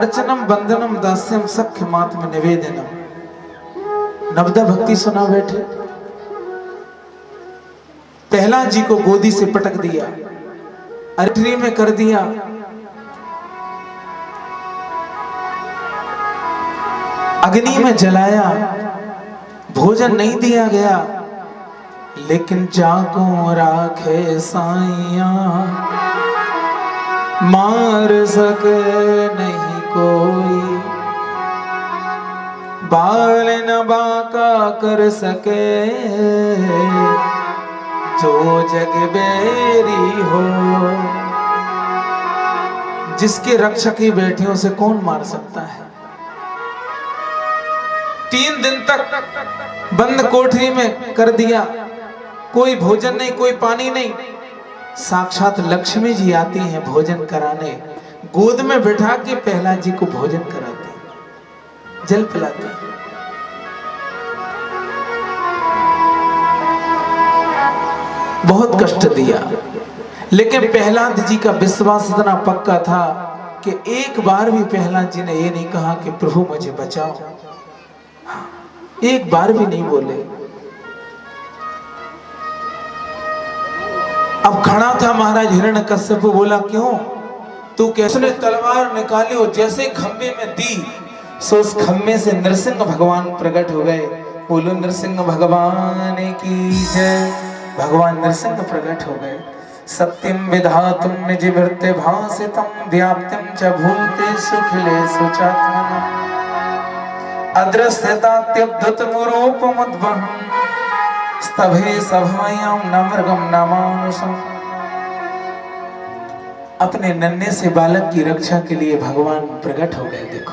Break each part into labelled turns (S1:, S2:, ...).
S1: अर्चनम बंदनम दास्यम सख्य मात्म निवेदनम। नवदा भक्ति सुना बैठे। पहला जी को गोदी से पटक दिया, अरठरी में कर दिया। अग्नि में जलाया, भोजन नहीं दिया गया, लेकिन जाको राखे साइया, मार सके नहीं कोई, बाल न बाका कर सके, जो जग बेरी हो। जिसके रक्षक ही बैठे उसे कौन मार सकता है। 3 दिन तक बंद कोठरी में कर दिया, कोई भोजन नहीं, कोई पानी नहीं। साक्षात लक्ष्मी जी आती हैं भोजन कराने, गोद में बिठा के पहला जी को भोजन कराती, जल पिलाती। बहुत कष्ट दिया, लेकिन प्रहलाद जी का विश्वास इतना पक्का था कि एक बार भी प्रहलाद जी ने ये नहीं कहा कि प्रभु मुझे बचाओ। एक बार भी नहीं बोले। अब खड़ा था महाराज हिरण्यकश्यप, बोला क्यों तू कैसे तलवार निकाली हो, जैसे खंबे में दी सो उस खंबे से नरसिंह भगवान प्रकट हो गए। बोलो नरसिंह भगवान की जय। भगवान नरसिंह प्रकट हो गए। सत्यम विधातुम निज वृत्ति भासितम व्याप्तिम च भूतेषु अखिलेषु चात्मना अदृश्यतात्यद्भुतमुरूपमुद्वहम् स्तभे सभायां न मृगं न मानुषम्। अपने नन्हे से बालक की रक्षा के लिए भगवान प्रकट हो गए। देखो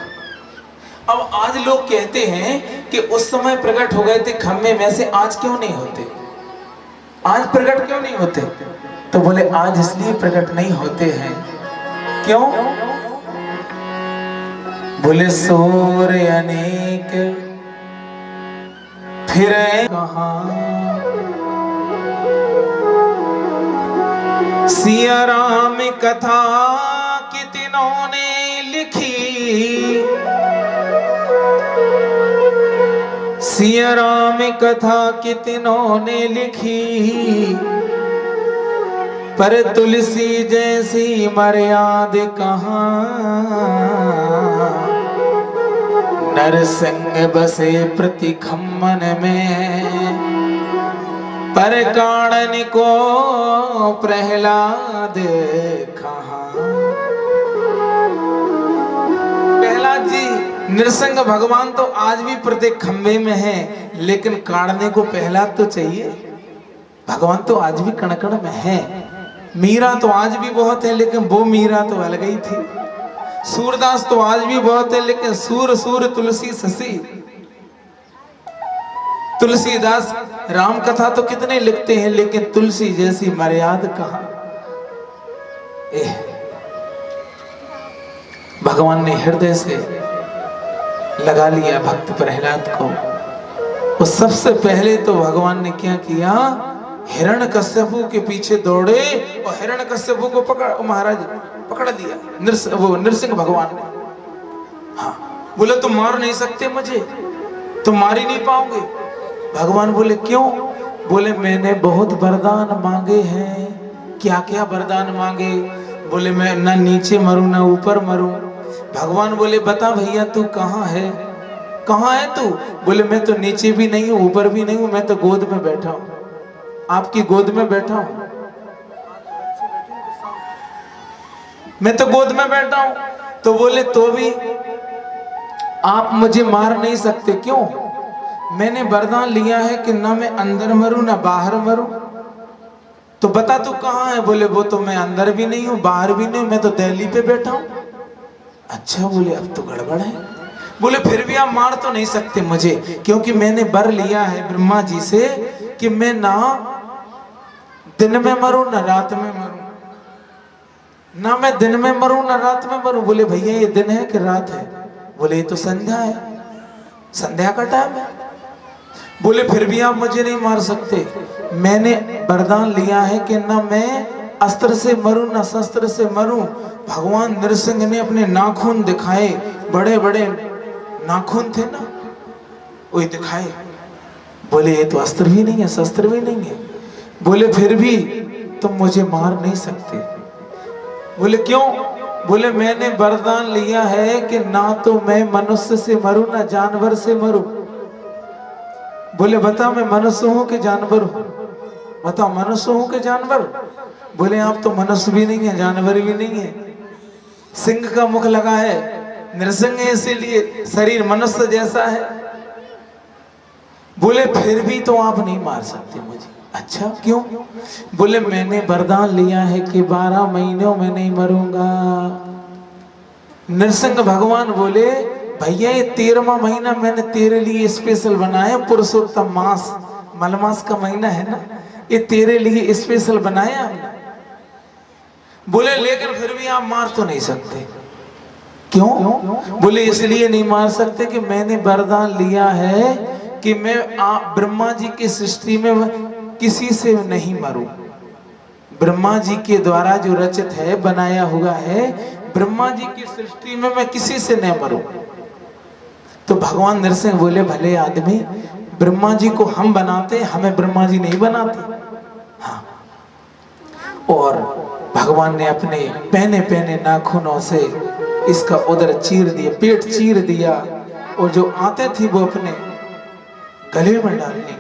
S1: अब आज लोग कहते हैं कि उस समय प्रकट हो गए थे खम्भे में से, आज क्यों नहीं होते, आज प्रकट क्यों नहीं होते। तो बोले आज इसलिए प्रकट नहीं होते हैं, क्यों। बोले सूर्य अनेक फिरे कहाँ, सिया राम कथा कितनों ने लिखी, सिया राम कथा कितनों ने लिखी, पर तुलसी जैसी मर्याद कहाँ। नरसिंह बसे प्रति खम्मन में, पर काणन को प्रहलाद कहाँ। प्रहलाद जी नरसिंह भगवान तो आज भी प्रत्येक खंबे में है, लेकिन काढ़ने को प्रहलाद तो चाहिए। भगवान तो आज भी कण कण में है। मीरा तो आज भी बहुत है, लेकिन वो मीरा तो अलग ही थी। सूरदास तो आज भी बहुत है, लेकिन सूर सूर तुलसी ससी। तुलसीदास राम कथा तो कितने लिखते हैं, लेकिन तुलसी जैसी मर्याद कहाँ। भगवान ने हृदय से लगा लिया भक्त प्रहलाद को। वो सबसे पहले तो भगवान ने क्या किया, हिरण्यकश्यपु के पीछे दौड़े और हिरण्यकश्यपु को महाराज पकड़ लिया। वो नरसिंह भगवान ने, हाँ बोले तुम मार नहीं सकते मुझे, तुम मार ही नहीं पाओगे। भगवान बोले क्यों। बोले मैंने बहुत वरदान मांगे हैं। क्या क्या वरदान मांगे। बोले मैं ना नीचे मरूं ना ऊपर मरूं। भगवान बोले बता भैया तू कहाँ है, कहाँ है तू। बोले मैं तो नीचे भी नहीं हूँ ऊपर भी नहीं हूँ, मैं तो गोद में बैठा हूँ, आपकी गोद में बैठा हूँ, मैं तो गोद में बैठा हूँ। तो बोले तो भी आप मुझे मार नहीं सकते, क्यों। मैंने वरदान लिया है कि ना मैं अंदर मरूं ना बाहर मरूं। तो बता तू कहाँ है। बोले वो तो मैं अंदर भी नहीं हूँ बाहर भी नहीं हूँ, मैं तो दिल्ली पे बैठा हूँ। अच्छा बोले अब तो गड़बड़ है। बोले फिर भी आप मार तो नहीं सकते मुझे, क्योंकि मैंने वर लिया है ब्रह्मा जी से कि मैं ना दिन में मरूं ना रात में मरूं, ना मैं दिन में मरूं ना रात में मरूं। बोले भैया ये दिन है कि रात है। बोले ये तो संध्या है, संध्या का टाइम है। बोले फिर भी आप मुझे नहीं मार सकते। मैंने वरदान लिया है कि ना मैं अस्त्र से मरूं ना शस्त्र से मरूं। भगवान नरसिंह ने अपने नाखून दिखाए, बड़े बड़े नाखून थे ना, वही दिखाए। बोले ये तो अस्त्र भी नहीं है, शस्त्र भी नहीं है। बोले फिर भी तुम मुझे मार नहीं सकते। बोले क्यों? बोले मैंने वरदान लिया है कि ना तो मैं मनुष्य से मरूं ना जानवर से मरूं। बोले बता मैं मनुष्य हूं कि जानवर हूं? बताओ मनुष्य हूं कि जानवर? बोले आप तो मनुष्य भी नहीं है, जानवर भी नहीं है। सिंह का मुख लगा है, नृसिंह है, इसीलिए शरीर मनुष्य जैसा है। बोले फिर भी तो आप नहीं मार सकते मुझे। अच्छा क्यों? बोले मैंने वरदान लिया है कि 12 महीनों में नहीं मरूंगा। नरसिंह भगवान बोले भैया ये 13वां महीना मैंने तेरे लिए स्पेशल बनाया, पुरुषोत्तम मास, मलमास का महीना है ना, ये तेरे लिए स्पेशल बनाया हमने। बोले लेकिन फिर भी आप मार तो नहीं सकते। क्यों? बोले इसलिए नहीं मार सकते कि मैंने वरदान लिया है कि मैं ब्रह्मा जी की सृष्टि में किसी से नहीं मरूं। ब्रह्मा जी के द्वारा जो रचित है, बनाया हुआ है, ब्रह्मा जी की सृष्टि में मैं किसी से न मरूं। तो भगवान नरसिंह बोले भले आदमी, ब्रह्मा जी को हम बनाते, हमें ब्रह्मा जी नहीं बनाते। हाँ। और भगवान ने अपने पहने पहने नाखूनों से इसका उदर चीर दिया, पेट चीर दिया, और जो आते थे वो अपने गले में डालने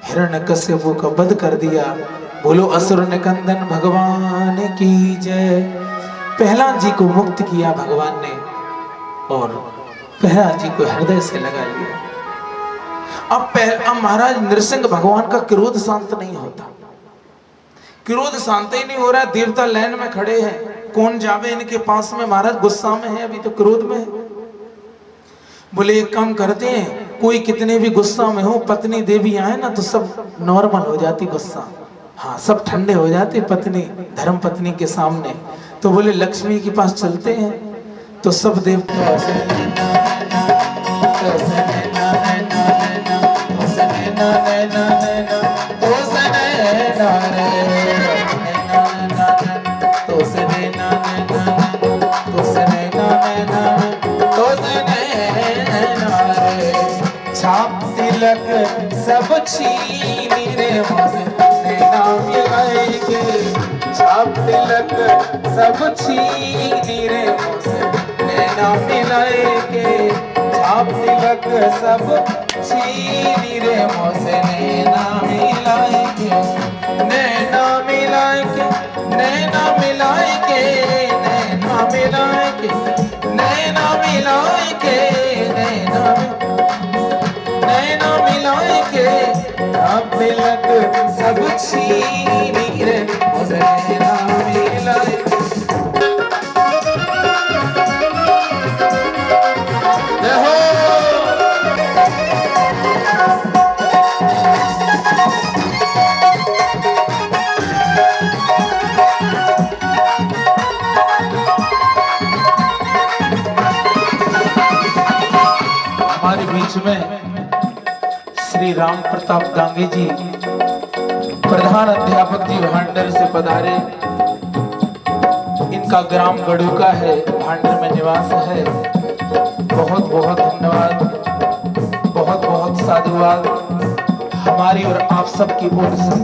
S1: हिरण्यकश्यप का वध कर दिया। बोलो असुर निकंदन भगवान की जय। प्रहलाद जी को मुक्त किया भगवान ने, और प्रहलाद जी को हृदय से लगा लिया। अब महाराज नरसिंह भगवान का क्रोध शांत नहीं होता, क्रोध शांत ही नहीं हो रहा। देवता लाइन में खड़े हैं, कौन जावे इनके पास में, महाराज गुस्सा में है, अभी तो क्रोध में है। बोले एक काम करते हैं, कोई कितने भी गुस्सा में हो, पत्नी देवी आए ना तो सब नॉर्मल हो जाती गुस्सा, हाँ सब ठंडे हो जाते पत्नी, धर्म पत्नी के सामने। तो बोले लक्ष्मी के पास चलते हैं, तो सब देवता छाप तिलक सब छीनी रे नैना मिलाएंगे। छाप तिलक सब छीनी रे नैना मिलाएंगे। छाप तिलक सब छीनी रे मोसे नैना मिलाएंगे। नैना मिलाएंगे, नैना मिलाएंगे, नैना मिलाएंगे, नैना मिलाएंगे, नैना मिलाएंगे। अब तिलक सब छीनी रे मोसे नैना मिलाएंगे। हमारे बीच में श्री राम प्रताप गांगी जी, प्रधान अध्यापक जी भांडर से पधारे। इनका ग्राम गड़ुका है, भांडर में निवास है। बहुत बहुत धन्यवाद, बहुत बहुत साधुवाद हमारी और आप सबकी ओर से।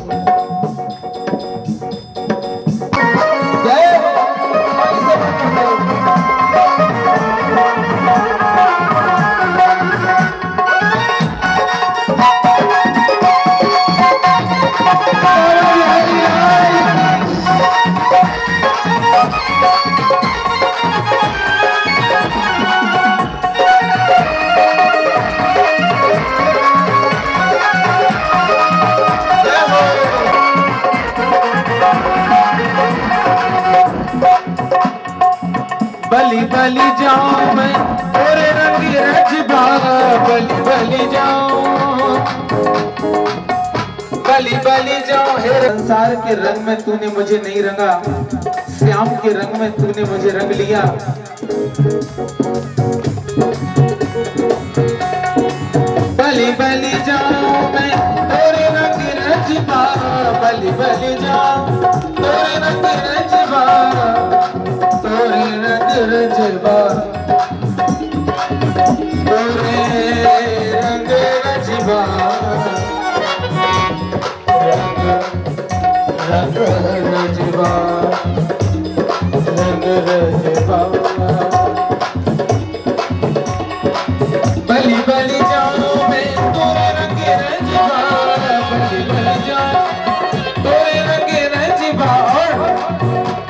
S1: बलि बलि जाऊं मैं तेरे रंग रजबा, बलि बलि जाऊं, बलि बलि जाऊं। हे संसार के रंग में तूने मुझे नहीं रंगा, श्याम के रंग में तूने मुझे रंग लिया। बलि बलि जाऊं मैं तेरे रंग रजबा, बलि बलि जाऊं तेरे रंग रजवा तोरे रंग रजवा तोरे रंग रजवा रंग रजवा रंग रजवा बलि बलि जाऊं मैं तोरे रंग रजवा बलि बलि जाऊं तोरे रंग रजवा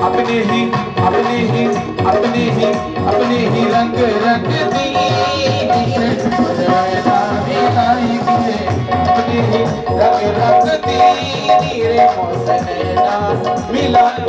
S1: अपने ही अपने ही अपने ही अपने ही रंग रंग दी अपने ही रंग रंग दी रे मौसनैना मिलाई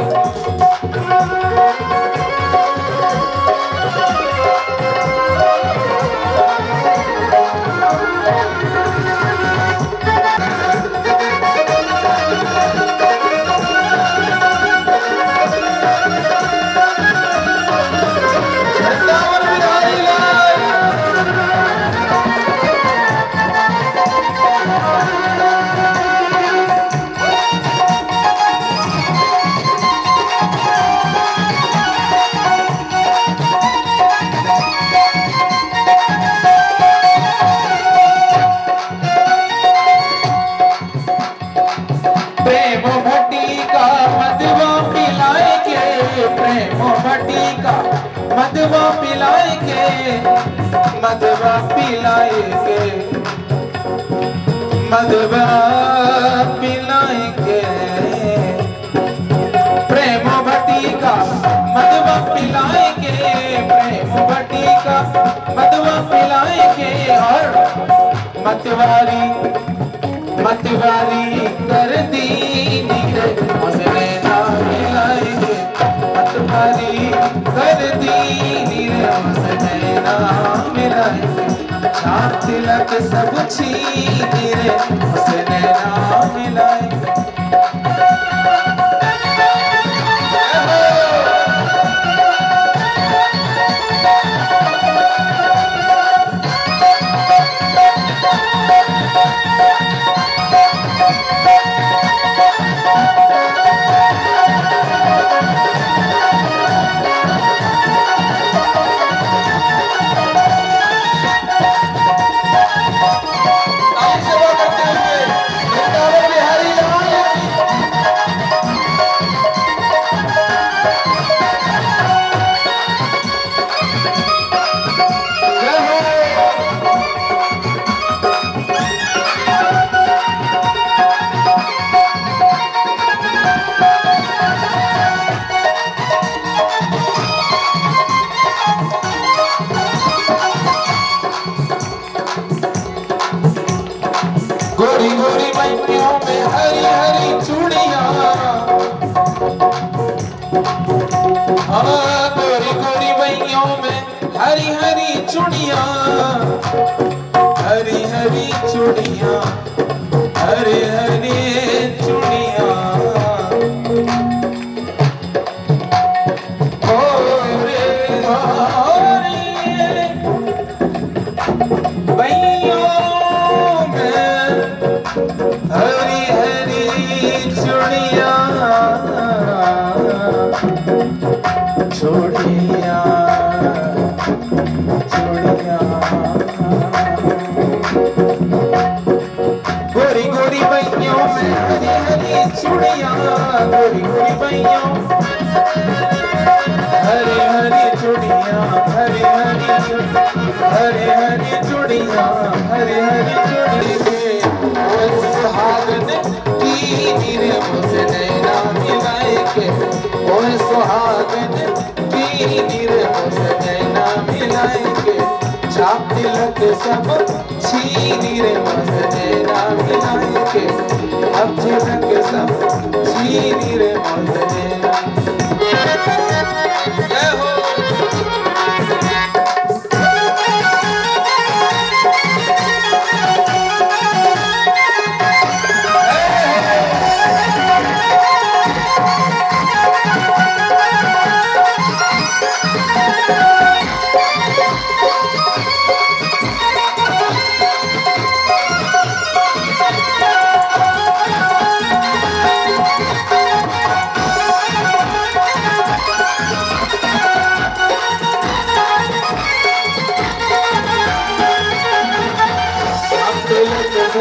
S1: मदवा पिलाएंगे मदवा पिलाएंगे मदवा पिलाएंगे प्रेम भट्टी का मदवा पिलाएंगे प्रेम भट्टी का मदवा पिलाएंगे और मतवारी मतवारी कर दी नीरे मौसनैना मिलाएंगे मतवारी कर दी नीरे मौसनैना मिलाएंगे छाप तिलक सब छीन रे मौसनैना मिलाएंगे गोरी गोरी मैयों में हरी हरी चूड़ियां गोरी गोरी मैयों में हरी हरी चूड़ियां हरी हरी चूड़ियां हरी हरी चूड़ियां हरी हरी चूड़ियां चूड़ियां चूड़ियां गोरी गोरी बैयों में हरी हरी चूड़ियां गोरी गोरी बैयों हरी हरी चूड़ियां हरी हरी हरी हरी चूड़ियां हरी हरी चूड़ियां सुहागन की नीरे मौसनैना मिलाएंगे ओए सुहागन की नीरे मौसनैना मिलाएंगे छाप तिलक सब छीनी रे मौसनैना मिलाएंगे अब तिलक सब छीनी रे मौसनैना जय हो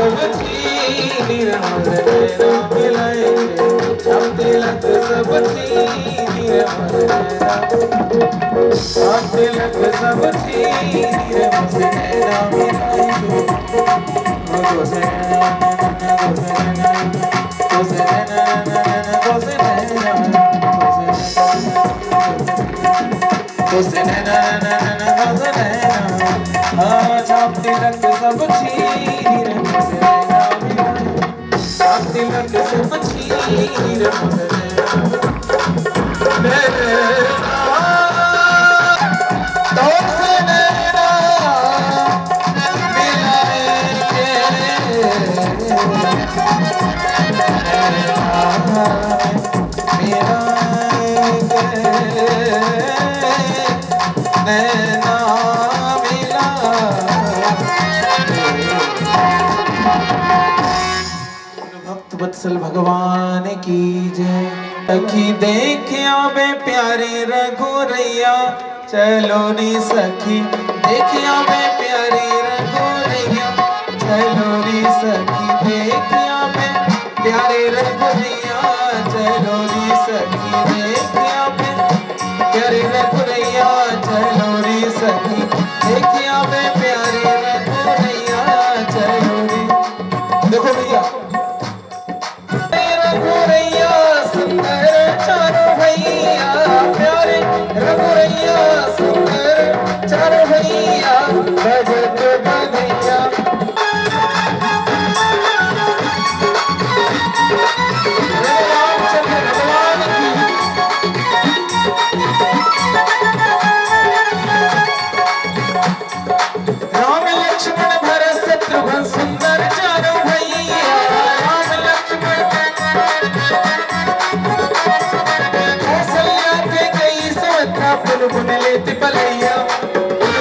S1: सब छीन राम नैना मिलाए, अब तिलक सब छीन राम नैना, अब तिलक सब छीन राम नैना मिलाए। तिलक सब छीन तिलक सब छीन वत्सल भगवान की जय। सखी देख आवे प्यारे रघुरैया, चलो नी सखी देख आवे प्यारे रघुरैया, चलो नी सखी देख आवे प्यारे रघुरैया, चलो नी सखी देख आवे प्यारे रघुरैया, चलो नी सखी देख आवे प्यारे रघुरैया, चलो नी। देखो भैया रघुरैया सुंदर चारों भैया, प्यारे रघुरैया सुंदर चारों भैया, भजत बधैया। रामचंद्र भगवान की राम लक्ष्मण भरत शत्रुघ्न सुंदर चारों भैया, राम लक्ष्मण बुन लेती पलैया,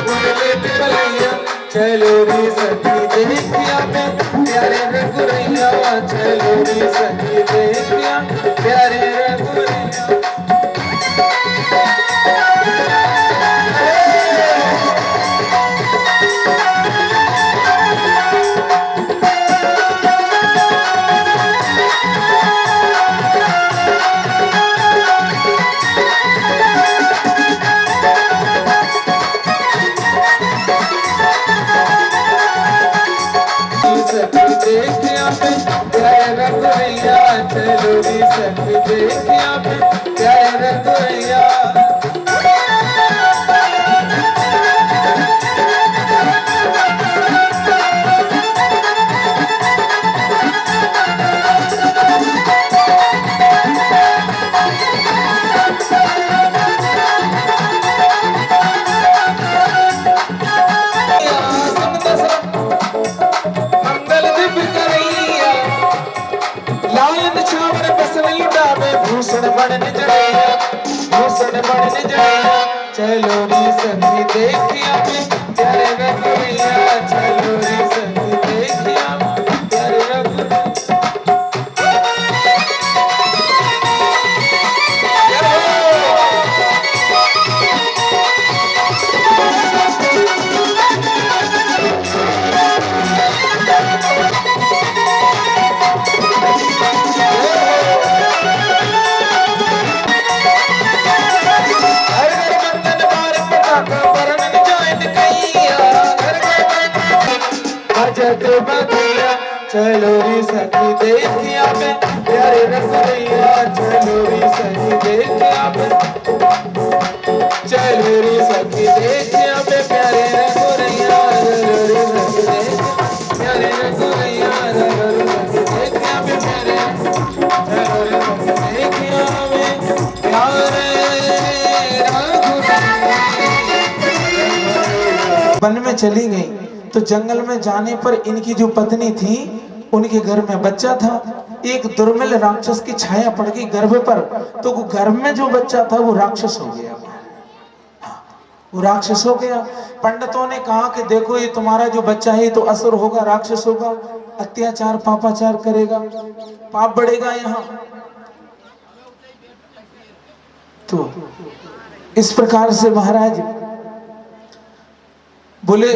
S1: बुन लेती पलैया, चलो रे सखी देखिया में प्यारे रघुरैया, चलो रे सखी देखिया प्यारे रघुरैया। चलो री सखी देखिया प्यारे रघुरैया। भूषण बन जड़ैया, भूषण बन जड़ैया, चलो री सखी देखिया प्यारे रघुरैया, चलो री सखी देखिया प्यारे रघुरैया। चलो री सखी देखिया प्यारे रघुरैया, चलो री सखी देखिया, चलो री सखी देखिया प्यारे रघुरैया, चलो री सखी देखिया प्यारे रघुरैया, चलो री सखी देखिया प्यारे, चलो री सखी देखिया प्यारे रघुरैया। वन में चली गई तो जंगल में जाने पर इनकी जो पत्नी थी उनके घर में बच्चा था। एक दुर्मिल राक्षस की छाया पड़ गई गर्भ पर, तो वो गर्भ में जो बच्चा था वो राक्षस हो गया। वो राक्षस हो गया। पंडितों ने कहा कि देखो ये तुम्हारा जो बच्चा है तो असुर होगा, राक्षस होगा, अत्याचार पापाचार करेगा, पाप बढ़ेगा यहाँ। तो इस प्रकार से महाराज बोले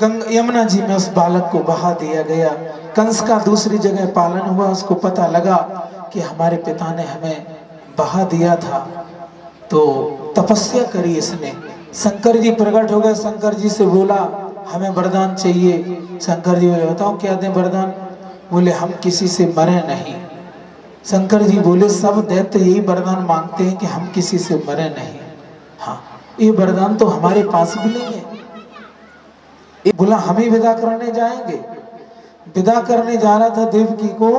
S1: गंगा यमुना जी में उस बालक को बहा दिया गया। कंस का दूसरी जगह पालन हुआ, उसको पता लगा कि हमारे पिता ने हमें बहा दिया था, तो तपस्या करी इसने। शंकर जी प्रकट हो गए, शंकर जी से बोला हमें वरदान चाहिए। शंकर जी बोले बताओ क्या दें वरदान। बोले हम किसी से मरे नहीं। शंकर जी बोले सब दैत्य यही वरदान मांगते हैं कि हम किसी से मरे नहीं। हाँ, ये वरदान तो हमारे पास भी नहीं है। बोला हम ही विदा करने जाएंगे। विदा करने जा रहा था देवकी को,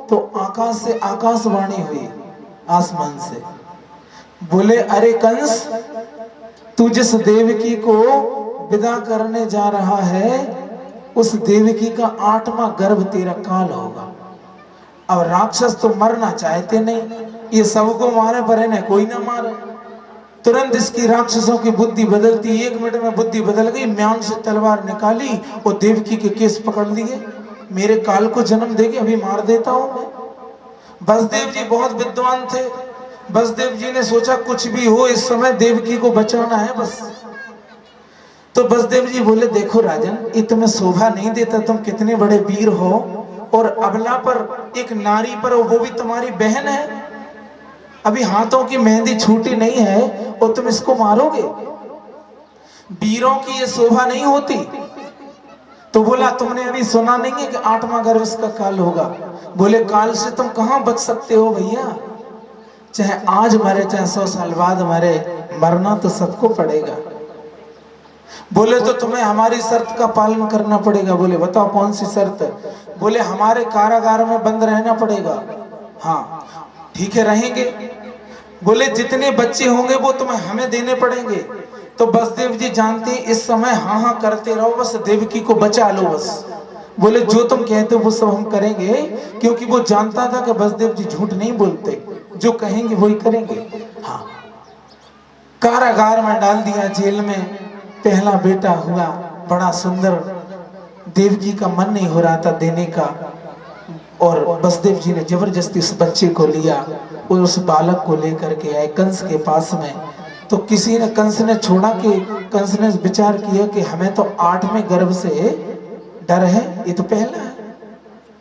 S1: तो आकाश से आकाशवाणी हुई, आसमान से। बोले अरे कंस, तू जिस देवकी को विदा करने जा रहा है, उस देवकी का 8वां गर्भ तेरा काल होगा। अब राक्षस तो मरना चाहते नहीं, ये सबको मारे पर इन्हें कोई ना मारे। तुरंत इसकी राक्षसों की बुद्धि बदलती, 1 मिनट में बुद्धि बदल गई। म्यान से तलवार निकाली और देवकी के केस पकड़ लिए। मेरे काल को जन्म देगी, अभी मार देता हूं मैं। बसदेव जी बहुत विद्वान थे। बसदेव जी ने सोचा कुछ भी हो इस समय देवकी को बचाना है बस। तो बसदेव जी बोले देखो राजन, ये तुम्हें शोभा नहीं देता, तुम कितने बड़े वीर हो, और अबला पर, एक नारी पर, वो भी तुम्हारी बहन है, अभी हाथों की मेहंदी छूटी नहीं है और तुम इसको मारोगे। वीरों की ये शोभा नहीं होती। तो बोला तुमने अभी सुना नहीं है कि 8वां गर्भ इसका काल होगा। बोले काल से तुम कहां बच सकते हो भैया, चाहे आज मरे चाहे 100 साल बाद मरे, मरना तो सबको पड़ेगा। बोले तो तुम्हें हमारी शर्त का पालन करना पड़ेगा। बोले बताओ कौन सी शर्त। बोले हमारे कारागार में बंद रहना पड़ेगा। हाँ ठीक है रहेंगे। बोले जितने बच्चे होंगे वो तुम्हें हमें देने पड़ेंगे। तो बसदेव जी जानते इस समय हाँ हाँ करते रहो, बस देवकी को बचा लो बस। बोले जो तुम कहते हो वो सब हम करेंगे, क्योंकि वो जानता था कि बसदेव जी झूठ नहीं बोलते, जो कहेंगे वही करेंगे। हाँ, कारागार में डाल दिया, जेल में। पहला बेटा हुआ, बड़ा सुंदर। देवकी का मन नहीं हो रहा था देने का, और बसदेव जी ने जबरदस्ती उस बच्चे को लिया और उस बालक को लेकर के आए कंस के पास में। तो किसी ने, कंस ने छोड़ा कि कंस ने विचार किया कि हमें तो 8वें गर्भ से डर है, ये तो पहला है।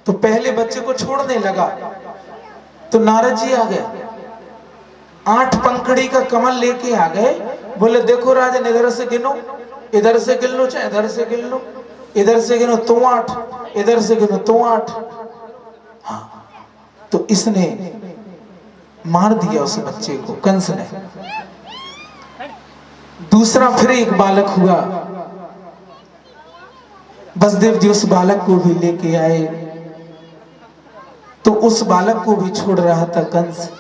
S1: तो पहले बच्चे को छोड़ने लगा। तो नारद जी आ गए, 8 पंखड़ी का कमल लेके आ गए। बोले देखो राजन, इधर से गिनो, इधर से गिन लो, चाहे इधर से गिन लो, इधर से गिनो तो 8, इधर से गिनो तो 8। हाँ, तो इसने मार दिया उस बच्चे को, कंस ने। दूसरा फिर एक बालक हुआ। बसदेव जी उस बालक को भी लेके आए। तो उस बालक को भी छोड़ रहा था कंस।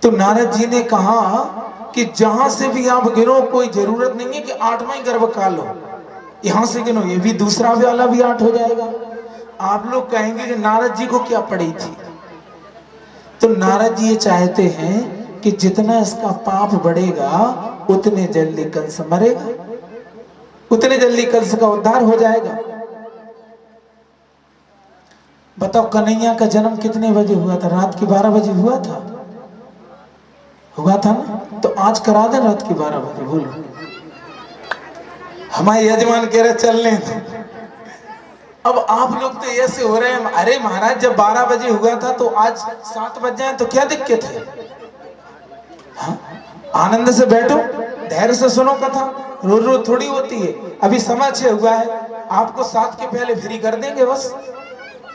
S1: तो नारद जी ने कहा कि जहां से भी आप गिनो, कोई जरूरत नहीं है कि 8वां गर्भ काल हो, यहां से गिनो, ये भी दूसरा वाला भी 8 हो जाएगा। आप लोग कहेंगे कि नारद जी को क्या पड़ी थी। तो नारद जी ये चाहते हैं कि जितना इसका पाप बढ़ेगा उतने जल्दी कंस मरेगा, उतने जल्दी कंस का उद्धार हो जाएगा। बताओ कन्हैया का जन्म कितने बजे हुआ था? रात के 12 बजे हुआ था, हुआ था ना? तो आज करा दे रात के 12 बजे। बोलो, हमारे यजमान कह रहे चलने दो। अब आप लोग तो ऐसे हो रहे हैं, अरे महाराज जब 12 बजे हुआ था तो आज 7 बज जाए तो क्या दिक्कत है? हाँ? आनंद से बैठो, धैर्य से सुनो कथा, रोज रोज थोड़ी होती है। अभी समय 6 हुआ है, आपको 7 के पहले फ्री कर देंगे बस।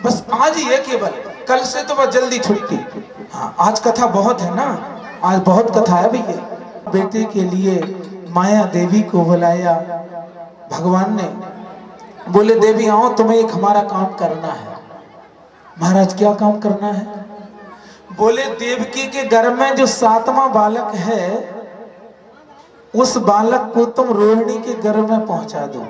S1: बस आज ही है केवल, कल से तो बस जल्दी छुट्टी। हाँ, आज कथा बहुत है ना, आज बहुत कथा है भैया। बेटे के लिए माया देवी को बुलाया भगवान ने। बोले देवी आओ, तुम्हें एक हमारा काम करना है। महाराज क्या काम करना है? बोले देवकी के गर्भ में जो 7वां बालक है, उस बालक को तुम रोहिणी के गर्भ में पहुंचा दो।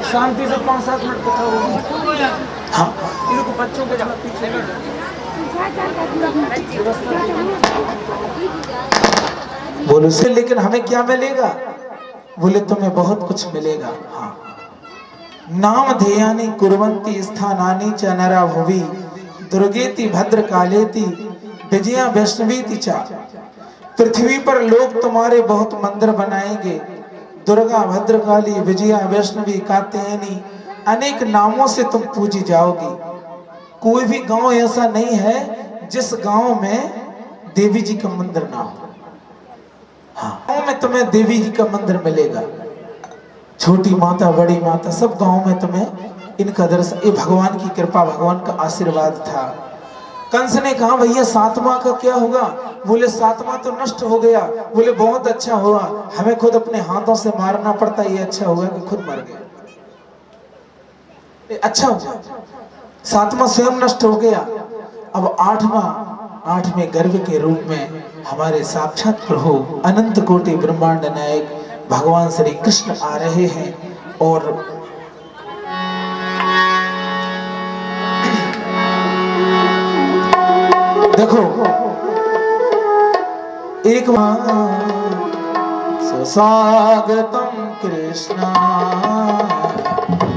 S1: शांति से 5-7 मिनट कथा होगी। हाँ, इनको बच्चों के जहाँ पीछे बोलो से, लेकिन हमें क्या मिलेगा? बोले तुम्हें बहुत कुछ मिलेगा। हाँ, नाम ध्येयानि कुर्वन्ति स्थानानि च नरा भुवि दुर्गेति भद्रकालेति विजया वैष्णवीति चा। पृथ्वी पर लोग तुम्हारे बहुत मंदिर बनाएंगे, दुर्गा, भद्रकाली, विजया, वैष्णवी, कात्यायनी, अनेक नामों से तुम पूजी जाओगी। कोई भी गांव ऐसा नहीं है जिस गांव में देवी जी का मंदिर ना हो। हाँ, गांव में तुम्हें देवी जी का मंदिर मिलेगा, छोटी माता, बड़ी माता, सब गांव में तुम्हें इनका दर्शन। ये भगवान की कृपा, भगवान का आशीर्वाद था। कंस ने कहा भैया सातवां का क्या होगा? बोले सातवां तो नष्ट हो गया। बोले बहुत अच्छा हुआ, हमें खुद अपने हाथों से मारना पड़ता, ये अच्छा हुआ कि खुद मर गया। ये अच्छा हुआ, सातवां स्वयं नष्ट हो गया। अब आठवें गर्भ के रूप में हमारे साक्षात प्रभु अनंत कोटि ब्रह्मांड नायक भगवान श्री कृष्ण आ रहे हैं। और देखो एक स्वागतम कृष्णा,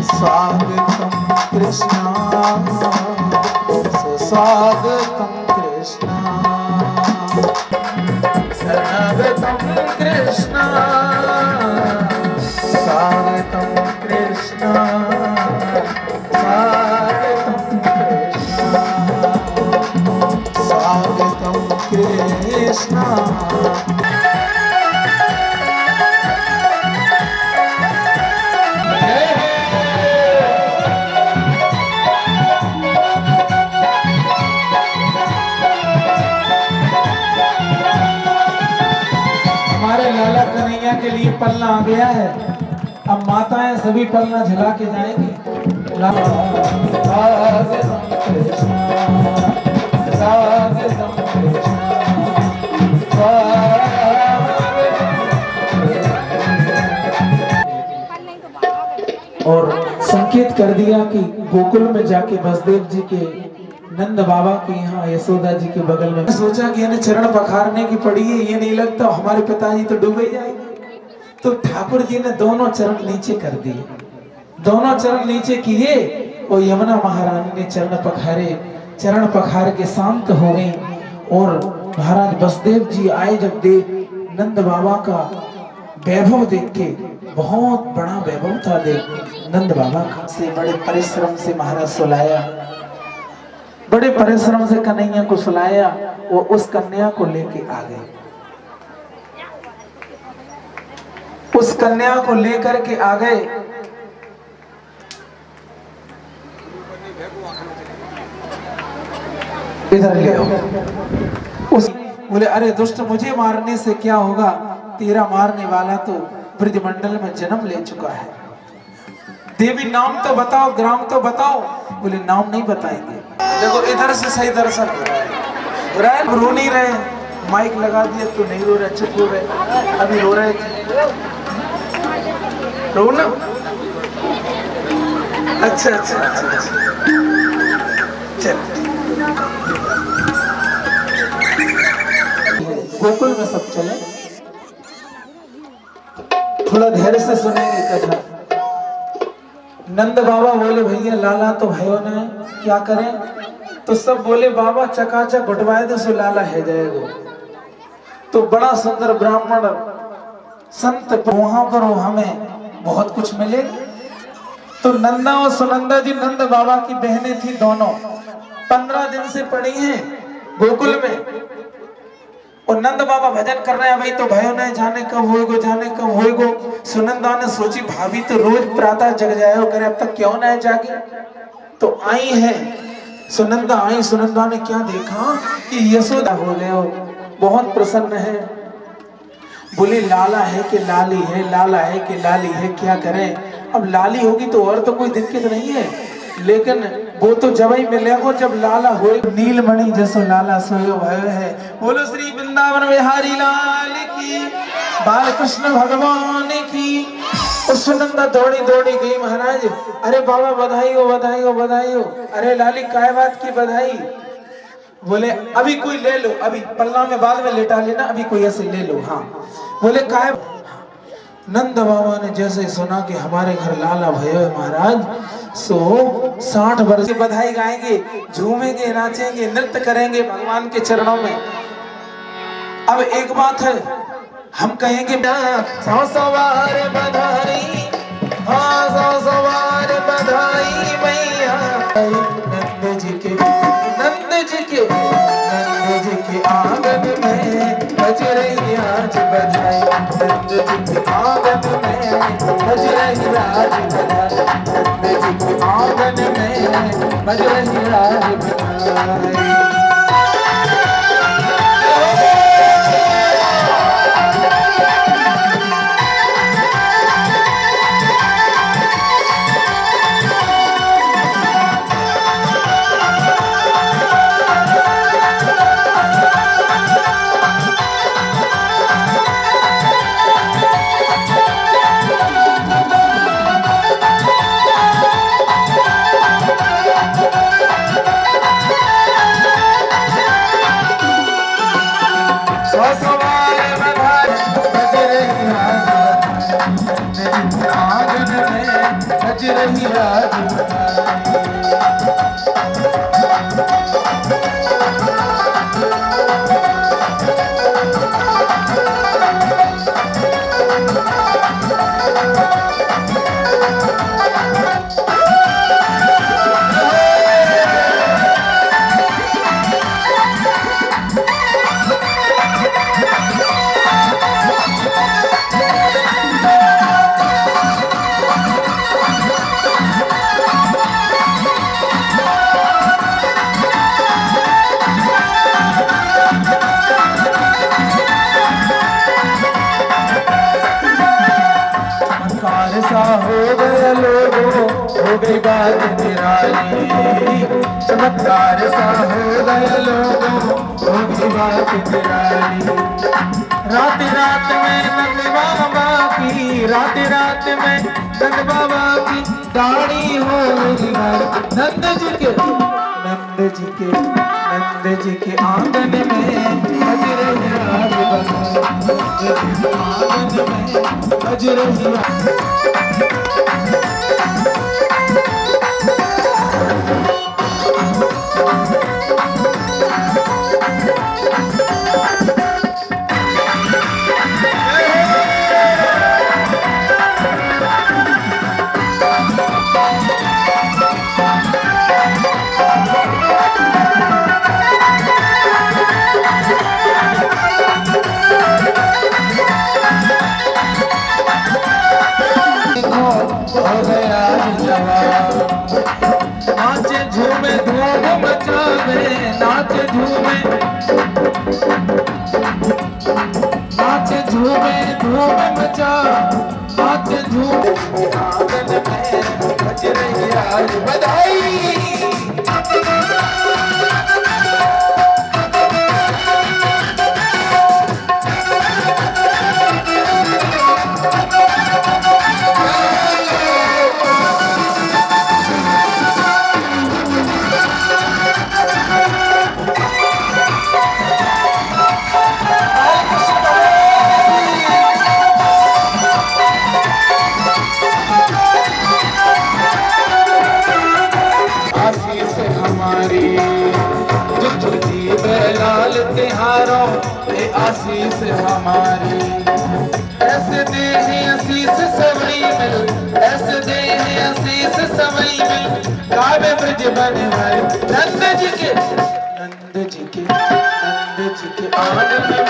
S1: स्वागतम कृष्णा, स्वागतम कृष्णा, स्वागतम कृष्णा, स्वागतम कृष्णा, स्वागतम कृष्णा। हमारे लाला कन्हैया के लिए पलना आ गया है। अब माताएं सभी पलना झुला के जाएंगी। और संकेत कर दिया कि गोकुल में जाके वसुदेव जी के नंद बाबा के यहाँ यशोदा जी के बगल में सोचा कि इन्हें चरण पखारने की पड़ी है, ये नहीं लगता हमारे पिताजी तो डूबे जाएंगे। तो ठाकुर जी ने दोनों चरण नीचे कर दिए, दोनों चरण नीचे किए और यमुना महारानी ने चरण पखारे। चरण पखार के शांत हो गई। और महाराज वसुदेव जी आए जब देख नंद बाबा का वैभव देख के, बहुत बड़ा वैभव था देख नंद बाबा का, से बड़े परिश्रम से महाराज सुलाया, बड़े परिश्रम से कन्हैया को सुलाया। वो उस कन्या को लेके आ गए, उस कन्या को लेकर के आ गए। इधर ले आओ। उस बोले अरे दुष्ट, मुझे मारने से क्या होगा, तेरा मारने वाला तो ब्रजमंडल में जन्म ले चुका है। देवी नाम तो बताओ, ग्राम तो बताओ। बोले नाम नहीं बताएंगे। देखो इधर से सही दर्शन हो रहा है, रो नहीं रहे, माइक लगा दिया तो नहीं रो रहे, चुप हो रहे। अभी रो रहे थे, रो ना। अच्छा अच्छा अच्छा, चल गोकुल में सब चले, थोड़ा धैर्य से सुनेंगे कथा। नंद बाबा बोले भैया लाला तो भयो ने, क्या करें? तो सब बोले बाबा चकाचक घुटवाए दे सो लाला है जाएगा। तो बड़ा सुंदर ब्राह्मण संत वहां पर हमें बहुत कुछ मिले। तो नंदा और सुनंदा जी नंद बाबा की बहनें थी दोनों, 15 दिन से पड़ी हैं गोकुल में। और नंद बाबा भजन कर रहे हैं, भाई तो भयो ने जाने कब होएगो, जाने कब होएगो। सुनंदा ने सोची भाभी तो रोज प्रातः जग जाए हो करे, अब तक क्यों ना जागे। तो आई है सुनंदा, आई। सुनंदा ने क्या देखा कि यशोदा हो गए हो, बहुत प्रसन्न है। बोले लाला है कि लाली है, लाला है कि लाली है, क्या करें? अब लाली होगी तो और तो कोई दिक्कत नहीं है, लेकिन वो तो जब ही मिलेगा जब लाला हो। नीलमणि जैसो लाला सोयो भयो है। बोलो श्री वृंदावन बिहारी लाल की, बाल कृष्ण भगवान की। और सुनंदा दौड़ी दौड़ी गई महाराज, अरे बाबा बधाई हो, बधाई हो, बधाई हो। अरे लाली काय बात की बधाई? बोले अभी कोई ले लो, अभी पल्ला में बाद में लेटा लेना, अभी कोई ऐसे ले लो। हाँ बोले काय? नंद बाबा ने जैसे सुना कि हमारे घर लाला भयो है महाराज, सो 60 वर्ष की बधाई गाएंगे, झूमेंगे, नाचेंगे, नृत्य करेंगे भगवान के चरणों में। अब एक बात है, हम कहेंगे 100 सवार बधाई, हाँ 100 सवार बधाई मैया। नंद जी के आंगन में बज रही आज बधाई, नंद जी के आंगन में बज रही आज बधाई, नंद जी के आंगन में बज रही आज बधाई। हो गई बात निराली, चमत्कार सा हो गया लोगों, हो गई बात निराली। रात रात में नंद बाबा की, रात रात में नंद बाबा की दाढ़ी हो गई। नंद जी के आंगन में बज रही आज बधाई, आंगन में बज रही। नाचे झूमे धूम मचावे, नाचे झूमे धूम मचा, नाचे झूमे आंगन में बज रही आज बधाई। आशीष हमारी ऐसे दे आशीष सवई मिल, ऐसे दे आशीष सवई मिल, काव्य ब्रज बने भाई। नंद जी के आंगन में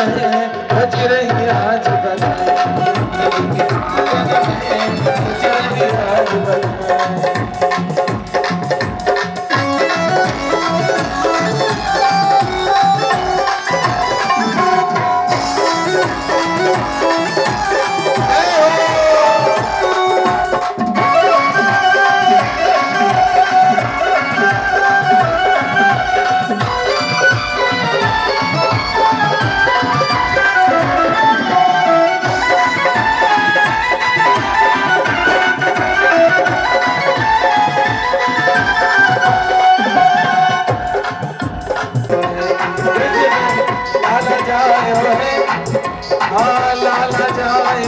S1: बज रही आज बधाई, नंद जी के आंगन में बज रही आज बधाई। लाला जाए